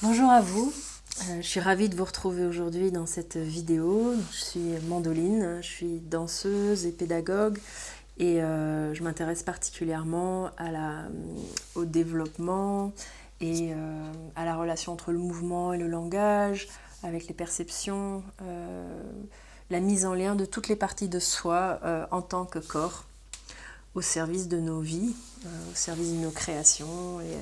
Bonjour à vous, je suis ravie de vous retrouver aujourd'hui dans cette vidéo. Je suis Mandoline, je suis danseuse et pédagogue et je m'intéresse particulièrement au développement et à la relation entre le mouvement et le langage, avec les perceptions, la mise en lien de toutes les parties de soi en tant que corps au service de nos vies, au service de nos créations et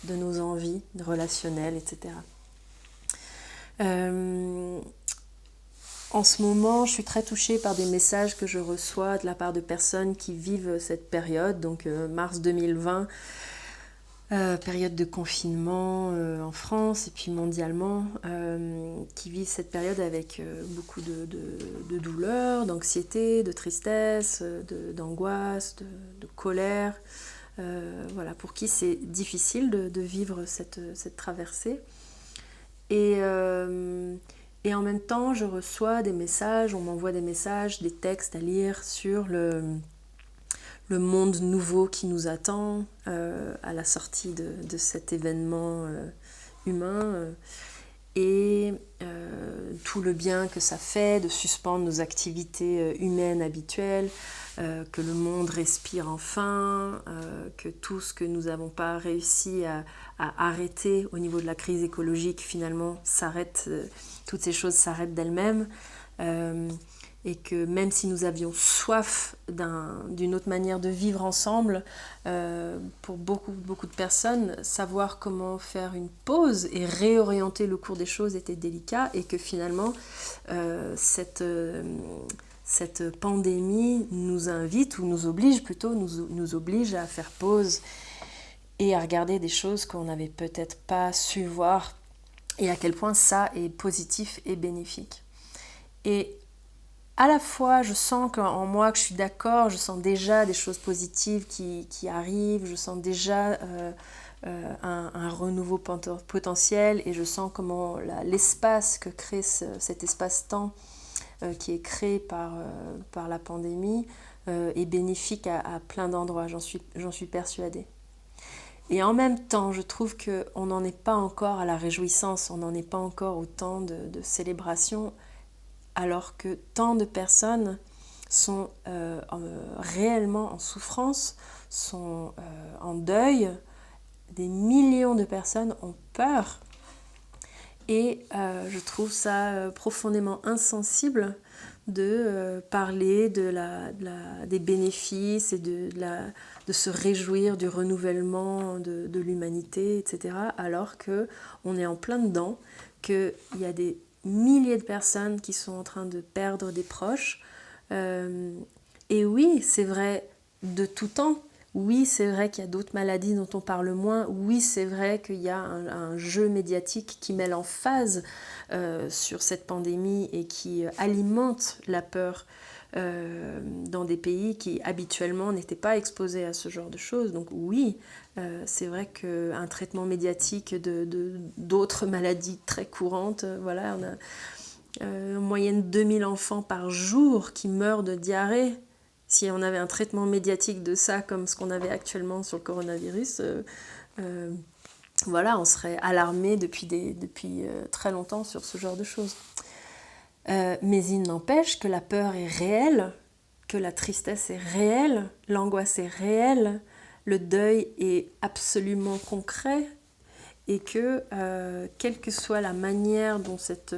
de nos envies relationnelles, etc. Euh, En ce moment, je suis très touchée par des messages que je reçois de la part de personnes qui vivent cette période, donc mars 2020, période de confinement en France et puis mondialement, qui vivent cette période avec beaucoup de douleur, d'anxiété, de tristesse, d'angoisse, de colère. Voilà, pour qui c'est difficile de vivre cette traversée. Et, et en même temps, je reçois des messages, on m'envoie des messages, des textes à lire sur le monde nouveau qui nous attend à la sortie de cet événement humain et tout le bien que ça fait de suspendre nos activités humaines habituelles, que le monde respire enfin, que tout ce que nous n'avons pas réussi à arrêter au niveau de la crise écologique finalement s'arrête, toutes ces choses s'arrêtent d'elles-mêmes. Et que même si nous avions soif d'une autre manière de vivre ensemble, pour beaucoup de personnes, savoir comment faire une pause et réorienter le cours des choses était délicat et que finalement, cette pandémie nous invite, ou nous oblige plutôt, nous oblige à faire pause et à regarder des choses qu'on n'avait peut-être pas su voir et à quel point ça est positif et bénéfique. Et à la fois, je sens qu'en moi que je suis d'accord, je sens déjà des choses positives qui arrivent, je sens déjà un renouveau potentiel et je sens comment l'espace que crée cet espace-temps qui est créé par la pandémie est bénéfique à plein d'endroits, j'en suis persuadée. Et en même temps, je trouve qu'on n'en est pas encore à la réjouissance, on n'en est pas encore au temps de célébration, alors que tant de personnes sont réellement en souffrance, sont en deuil, des millions de personnes ont peur. Et je trouve ça profondément insensible de parler des bénéfices et de se réjouir du renouvellement de l'humanité, etc. Alors qu'on est en plein dedans, qu'il y a des milliers de personnes qui sont en train de perdre des proches. Et oui, c'est vrai de tout temps. Oui, c'est vrai qu'il y a d'autres maladies dont on parle moins. Oui, c'est vrai qu'il y a un jeu médiatique qui met l'emphase sur cette pandémie et qui alimente la peur dans des pays qui habituellement n'étaient pas exposés à ce genre de choses. Donc oui, c'est vrai qu'un traitement médiatique d'autres maladies très courantes, voilà, on a en moyenne 2000 enfants par jour qui meurent de diarrhée. Si on avait un traitement médiatique de ça comme ce qu'on avait actuellement sur le coronavirus, voilà, on serait alarmé depuis très longtemps sur ce genre de choses. Mais il n'empêche que la peur est réelle, que la tristesse est réelle, l'angoisse est réelle, le deuil est absolument concret et que quelle que soit la manière dont cette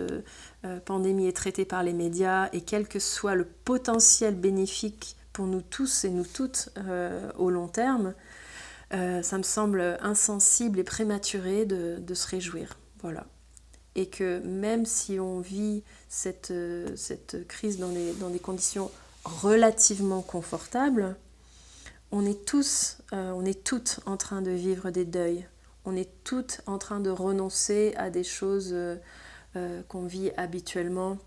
pandémie est traitée par les médias et quel que soit le potentiel bénéfique pour nous tous et nous toutes au long terme, ça me semble insensible et prématuré de se réjouir. Voilà. Et que même si on vit cette crise dans des conditions relativement confortables, on est toutes en train de vivre des deuils. On est toutes en train de renoncer à des choses qu'on vit habituellement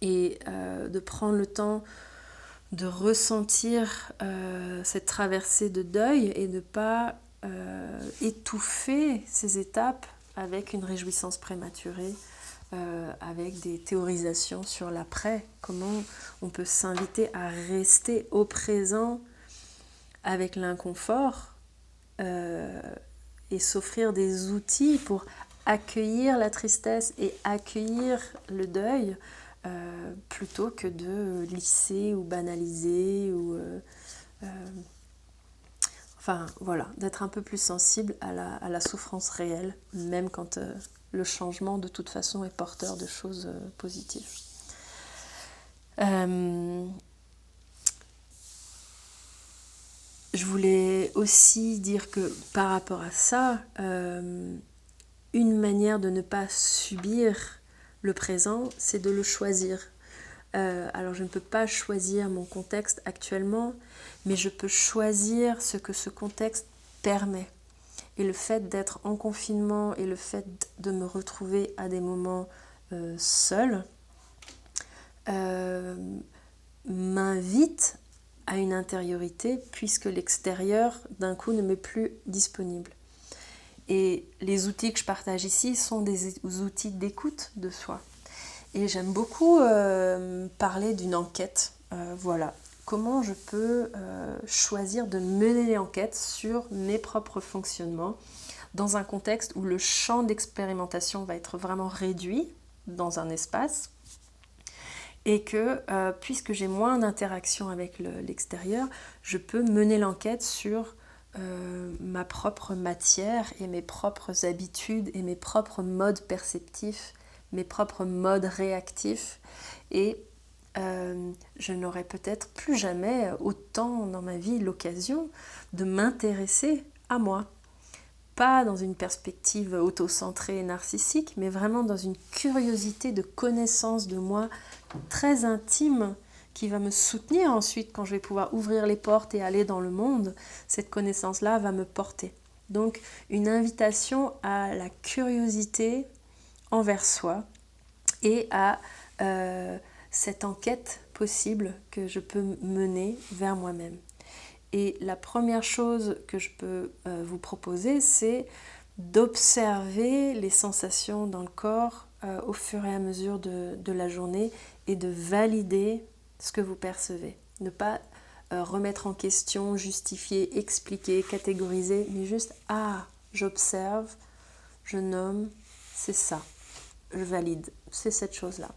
et de prendre le temps de ressentir cette traversée de deuil et de ne pas étouffer ces étapes avec une réjouissance prématurée, avec des théorisations sur l'après, comment on peut s'inviter à rester au présent avec l'inconfort et s'offrir des outils pour accueillir la tristesse et accueillir le deuil, plutôt que de lisser ou banaliser ou enfin voilà, d'être un peu plus sensible à la souffrance réelle, même quand le changement de toute façon est porteur de choses positives. Je voulais aussi dire que par rapport à ça, une manière de ne pas subir le présent, c'est de le choisir. Alors je ne peux pas choisir mon contexte actuellement, mais je peux choisir ce que ce contexte permet. Et le fait d'être en confinement et le fait de me retrouver à des moments seule m'invite à une intériorité, puisque l'extérieur d'un coup ne m'est plus disponible. Et les outils que je partage ici sont des outils d'écoute de soi. Et j'aime beaucoup parler d'une enquête. Voilà, comment je peux choisir de mener l'enquête sur mes propres fonctionnements dans un contexte où le champ d'expérimentation va être vraiment réduit dans un espace, et que puisque j'ai moins d'interaction avec l'extérieur, je peux mener l'enquête sur ma propre matière et mes propres habitudes et mes propres modes perceptifs, mes propres modes réactifs, et je n'aurai peut-être plus jamais autant dans ma vie l'occasion de m'intéresser à moi. Pas dans une perspective autocentrée et narcissique, mais vraiment dans une curiosité de connaissance de moi très intime qui va me soutenir ensuite quand je vais pouvoir ouvrir les portes et aller dans le monde. Cette connaissance-là va me porter. Donc une invitation à la curiosité envers soi et à cette enquête possible que je peux mener vers moi-même. Et la première chose que je peux vous proposer, c'est d'observer les sensations dans le corps au fur et à mesure de la journée et de valider ce que vous percevez. Ne pas remettre en question, justifier, expliquer, catégoriser, mais juste « Ah, j'observe, je nomme, c'est ça, je valide, c'est cette chose-là. »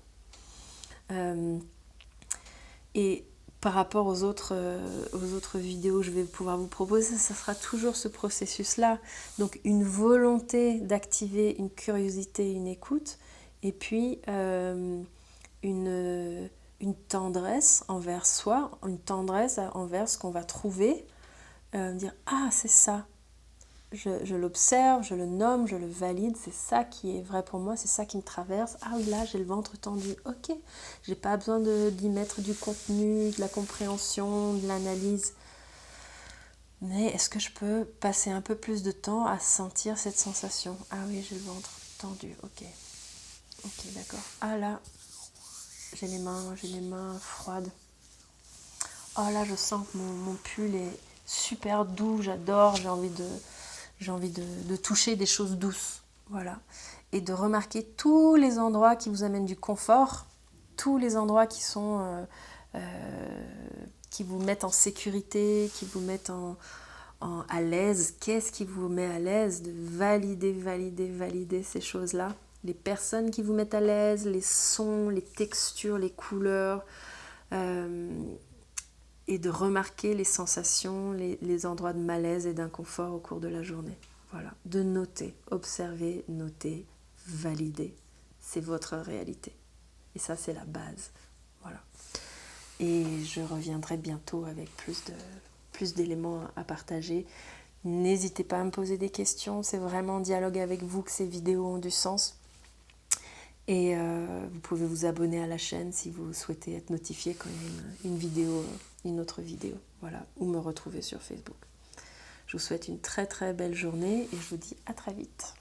Et par rapport aux autres vidéos que je vais pouvoir vous proposer, ça sera toujours ce processus-là. Donc une volonté d'activer une curiosité, une écoute, et puis une tendresse envers soi, une tendresse envers ce qu'on va trouver, dire « Ah, c'est ça !» Je l'observe, je le nomme, je le valide, c'est ça qui est vrai pour moi, c'est ça qui me traverse. Ah oui, là j'ai le ventre tendu, ok, j'ai pas besoin d'y mettre du contenu, de la compréhension, de l'analyse. Mais est-ce que je peux passer un peu plus de temps à sentir cette sensation? Ah oui, j'ai le ventre tendu, ok, d'accord. Ah là, j'ai les mains froides. Oh là, je sens que mon pull est super doux, j'adore, j'ai envie de toucher des choses douces, voilà. Et de remarquer tous les endroits qui vous amènent du confort, tous les endroits qui vous mettent en sécurité, qui vous mettent à l'aise. Qu'est-ce qui vous met à l'aise? De valider ces choses-là. Les personnes qui vous mettent à l'aise, les sons, les textures, les couleurs, et de remarquer les sensations, les endroits de malaise et d'inconfort au cours de la journée. Voilà, de noter, observer, noter, valider. C'est votre réalité. Et ça, c'est la base. Voilà. Et je reviendrai bientôt avec plus d'éléments à partager. N'hésitez pas à me poser des questions. C'est vraiment en dialogue avec vous que ces vidéos ont du sens. Et vous pouvez vous abonner à la chaîne si vous souhaitez être notifié quand il y a une autre vidéo, voilà, ou me retrouver sur Facebook. Je vous souhaite une très très belle journée et je vous dis à très vite.